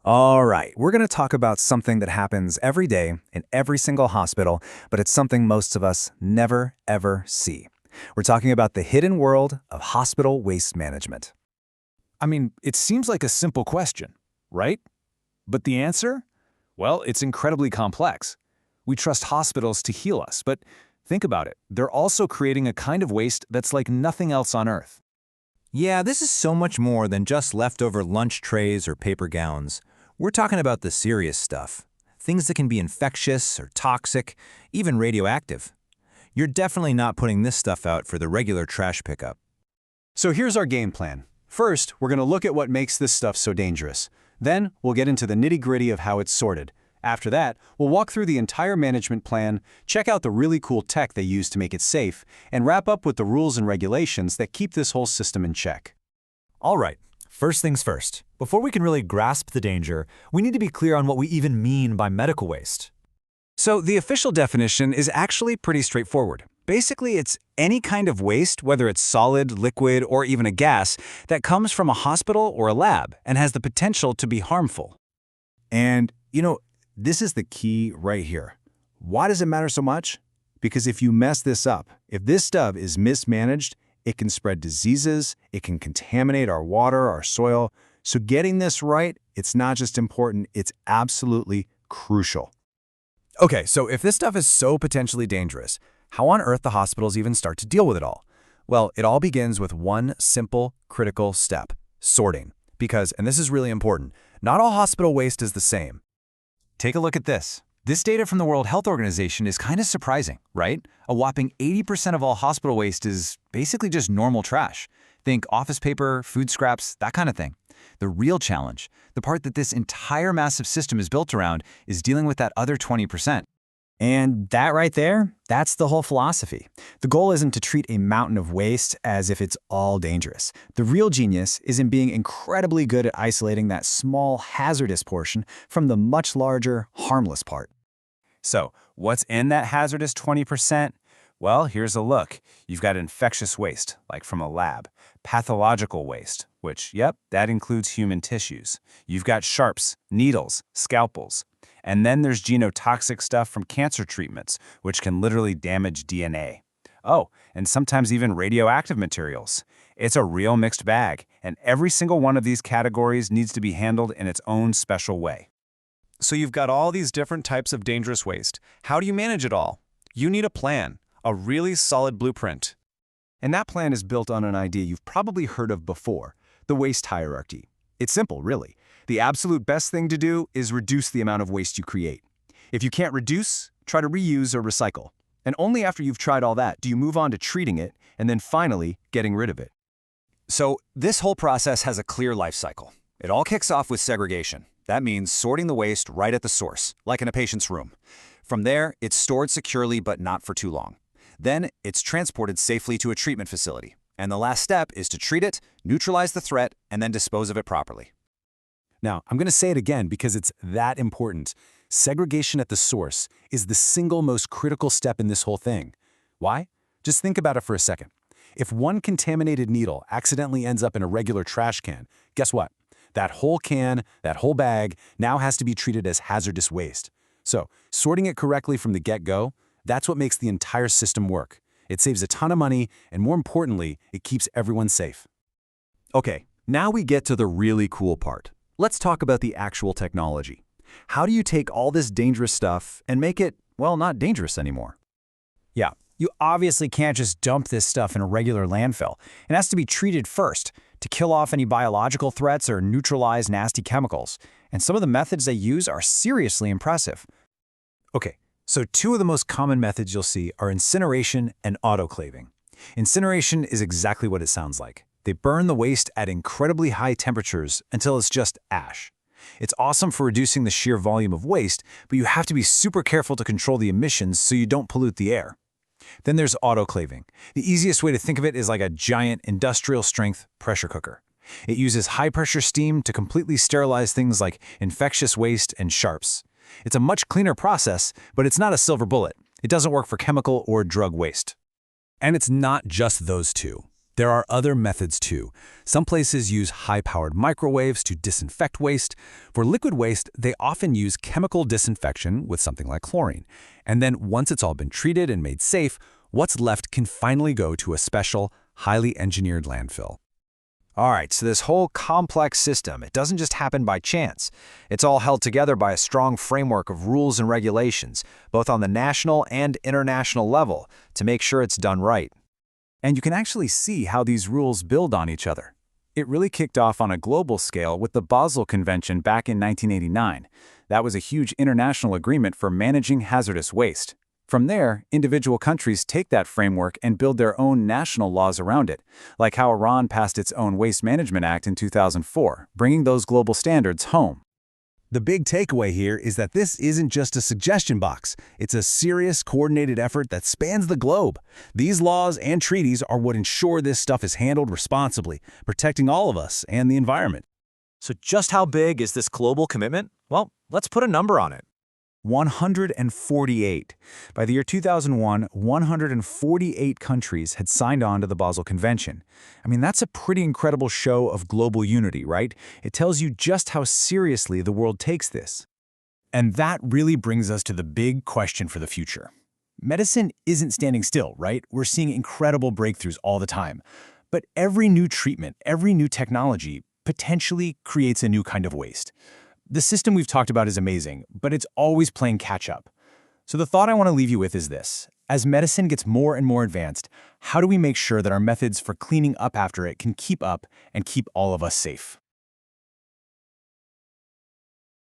All right, we're going to talk about something that happens every day in every single hospital, but it's something most of us never, ever see. We're talking about the hidden world of hospital waste management. I mean, it seems like a simple question, right? But the answer? Well, it's incredibly complex. We trust hospitals to heal us, but think about it. They're also creating a kind of waste that's like nothing else on Earth. Yeah, this is so much more than just leftover lunch trays or paper gowns. We're talking about the serious stuff. Things that can be infectious or toxic, even radioactive. You're definitely not putting this stuff out for the regular trash pickup. So here's our game plan. First, we're going to look at what makes this stuff so dangerous. Then, we'll get into the nitty-gritty of how it's sorted. After that, we'll walk through the entire management plan, check out the really cool tech they use to make it safe, and wrap up with the rules and regulations that keep this whole system in check. All right, first things first. Before we can really grasp the danger, we need to be clear on what we even mean by medical waste. So the official definition is actually pretty straightforward. Basically, it's any kind of waste, whether it's solid, liquid, or even a gas, that comes from a hospital or a lab and has the potential to be harmful. And, this is the key right here. Why does it matter so much? Because if you mess this up, if this stuff is mismanaged, it can spread diseases, it can contaminate our water, our soil. So getting this right, it's not just important, it's absolutely crucial. Okay, so if this stuff is so potentially dangerous, how on earth the hospitals even start to deal with it all? Well, it all begins with one simple, critical step: sorting. Because, and this is really important, not all hospital waste is the same. Take a look at this. This data from the World Health Organization is kind of surprising, right? A whopping 80% of all hospital waste is basically just normal trash. Think office paper, food scraps, that kind of thing. The real challenge, the part that this entire massive system is built around, is dealing with that other 20%. And that right there, that's the whole philosophy. The goal isn't to treat a mountain of waste as if it's all dangerous. The real genius is in being incredibly good at isolating that small hazardous portion from the much larger harmless part. So, what's in that hazardous 20%? Well, here's a look. You've got infectious waste, like from a lab. Pathological waste, which, that includes human tissues. You've got sharps, needles, scalpels. And then there's genotoxic stuff from cancer treatments, which can literally damage DNA. Oh, and sometimes even radioactive materials. It's a real mixed bag, and every single one of these categories needs to be handled in its own special way. So you've got all these different types of dangerous waste. How do you manage it all? You need a plan, a really solid blueprint. And that plan is built on an idea you've probably heard of before: the waste hierarchy. It's simple, really. The absolute best thing to do is reduce the amount of waste you create. If you can't reduce, try to reuse or recycle. And only after you've tried all that do you move on to treating it and then finally getting rid of it. So this whole process has a clear life cycle. It all kicks off with segregation. That means sorting the waste right at the source, like in a patient's room. From there, it's stored securely but not for too long. Then it's transported safely to a treatment facility. And the last step is to treat it, neutralize the threat, and then dispose of it properly. Now, I'm going to say it again because it's that important. Segregation at the source is the single most critical step in this whole thing. Why? Just think about it for a second. If one contaminated needle accidentally ends up in a regular trash can, guess what? That whole can, that whole bag, now has to be treated as hazardous waste. So, sorting it correctly from the get-go, that's what makes the entire system work. It saves a ton of money, and more importantly, it keeps everyone safe. Okay, now we get to the really cool part. Let's talk about the actual technology. How do you take all this dangerous stuff and make it, well, not dangerous anymore? Yeah, you obviously can't just dump this stuff in a regular landfill. It has to be treated first to kill off any biological threats or neutralize nasty chemicals. And some of the methods they use are seriously impressive. Okay, so two of the most common methods you'll see are incineration and autoclaving. Incineration is exactly what it sounds like. They burn the waste at incredibly high temperatures until it's just ash. It's awesome for reducing the sheer volume of waste, but you have to be super careful to control the emissions so you don't pollute the air. Then there's autoclaving. The easiest way to think of it is like a giant industrial-strength pressure cooker. It uses high-pressure steam to completely sterilize things like infectious waste and sharps. It's a much cleaner process, but it's not a silver bullet. It doesn't work for chemical or drug waste. And it's not just those two. There are other methods too. Some places use high-powered microwaves to disinfect waste. For liquid waste, they often use chemical disinfection with something like chlorine. And then once it's all been treated and made safe, what's left can finally go to a special, highly engineered landfill. All right, so this whole complex system, it doesn't just happen by chance. It's all held together by a strong framework of rules and regulations, both on the national and international level, to make sure it's done right. And you can actually see how these rules build on each other. It really kicked off on a global scale with the Basel Convention back in 1989. That was a huge international agreement for managing hazardous waste. From there, individual countries take that framework and build their own national laws around it, like how Iran passed its own Waste Management Act in 2004, bringing those global standards home. The big takeaway here is that this isn't just a suggestion box. It's a serious, coordinated effort that spans the globe. These laws and treaties are what ensure this stuff is handled responsibly, protecting all of us and the environment. So just how big is this global commitment? Well, let's put a number on it. 148. By the year 2001, 148 countries had signed on to the Basel Convention. I mean, that's a pretty incredible show of global unity, right? It tells you just how seriously the world takes this. And that really brings us to the big question for the future. Medicine isn't standing still, right? We're seeing incredible breakthroughs all the time. But every new treatment, every new technology potentially creates a new kind of waste. The system we've talked about is amazing, but it's always playing catch-up. So the thought I want to leave you with is this. As medicine gets more and more advanced, how do we make sure that our methods for cleaning up after it can keep up and keep all of us safe?